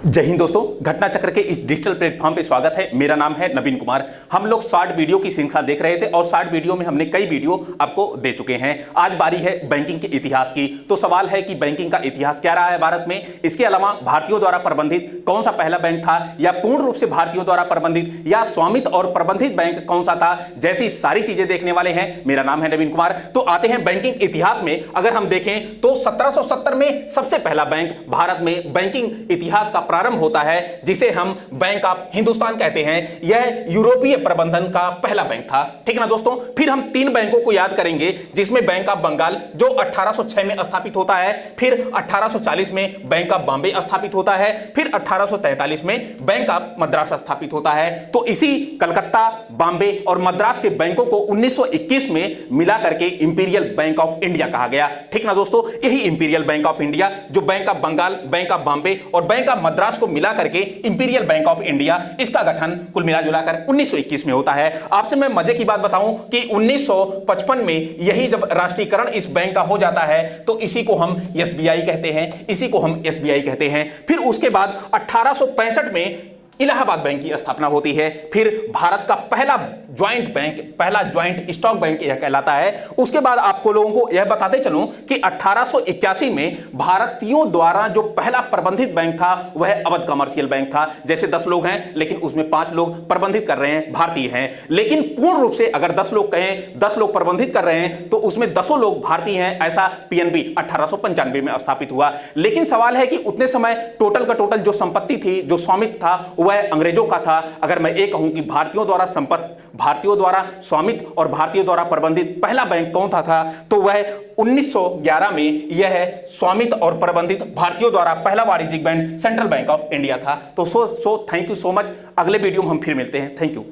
जय हिंद दोस्तों, घटना चक्र के इस डिजिटल प्लेटफॉर्म पे स्वागत है। मेरा नाम है नवीन कुमार। हम लोग शॉर्ट वीडियो की श्रृंखला देख रहे थे और शॉर्ट वीडियो में हमने कई वीडियो आपको दे चुके हैं। आज बारी है बैंकिंग के इतिहास की। तो सवाल है कि बैंकिंग का इतिहास क्या रहा है भारत में, इसके अलावा भारतीयों द्वारा प्रबंधित कौन सा पहला बैंक था, या पूर्ण रूप से भारतीयों द्वारा प्रबंधित या स्वामित्व और प्रबंधित बैंक कौन सा था, जैसी सारी चीजें देखने वाले हैं। मेरा नाम है नवीन कुमार। तो आते हैं बैंकिंग इतिहास में। अगर हम देखें तो 1770 में सबसे पहला बैंक भारत में बैंकिंग इतिहास का प्रारंभ होता है, जिसे हम बैंक ऑफ हिंदुस्तान कहते हैं। यह यूरोपीय प्रबंधन का पहला बैंक था। ठीक है ना दोस्तों। फिर हम तीन बैंकों को याद करेंगे, जिसमें बैंक ऑफ बंगाल जो 1806 में स्थापित होता है, फिर 1840 में बैंक ऑफ बॉम्बे स्थापित होता है, फिर 1843 में बैंक ऑफ मद्रास स्थापित होता है। तो इसी कलकत्ता, बॉम्बे और मद्रास के बैंकों को 1921 में मिला करके इंपीरियल बैंक ऑफ इंडिया कहा गया। ठीक ना दोस्तों। यही इंपीरियल बैंक ऑफ इंडिया, जो bank of Bengal, bank of Bombay और बैंक ऑफ मद्रास को मिला करके इंपीरियल बैंक ऑफ इंडिया, इसका गठन कुल मिला जुलाकर 1921 में होता है। आपसे मैं मजे की बात बताऊं कि 1955 में यही जब राष्ट्रीयकरण इस बैंक का हो जाता है, तो इसी को हम एसबीआई कहते हैं, इसी को हम एसबीआई कहते हैं। फिर उसके बाद 1865 में इलाहाबाद बैंक की स्थापना होती है। फिर भारत का पहला ज्वाइंट बैंक, पहला ज्वाइंट स्टॉक बैंक यह कहलाता है। उसके बाद आपको लोगों को यह बताते चलूं कि 1881 में भारतीयों द्वारा जो पहला प्रबंधित बैंक था वह अवध कमर्शियल बैंक था। जैसे 10 लोग हैं, लेकिन उसमें 5 लोग प्रबंधित कर रहे हैं, भारतीय हैं। लेकिन पूर्ण रूप से अगर 10 लोग कहें, 10 लोग प्रबंधित कर रहे हैं, तो उसमें 10 लोग भारतीय हैं। ऐसा पीएनबी 1895 में स्थापित हुआ। लेकिन सवाल है कि उतने समय टोटल का टोटल जो संपत्ति थी, जो स्वामित्व था, वह अंग्रेजों का था। अगर मैं ये कहूं कि भारतीयों द्वारा संपत्ति, भारतीयों द्वारा स्वामित्व और भारतीयों द्वारा प्रबंधित पहला बैंक कौन था, तो वह 1911 में यह स्वामित्व और प्रबंधित भारतीयों द्वारा पहला वाणिज्यिक bank central bank of India था। तो थैंक यू सो मच। अगले वीडियो में हम फिर मिलते हैं। Thank you.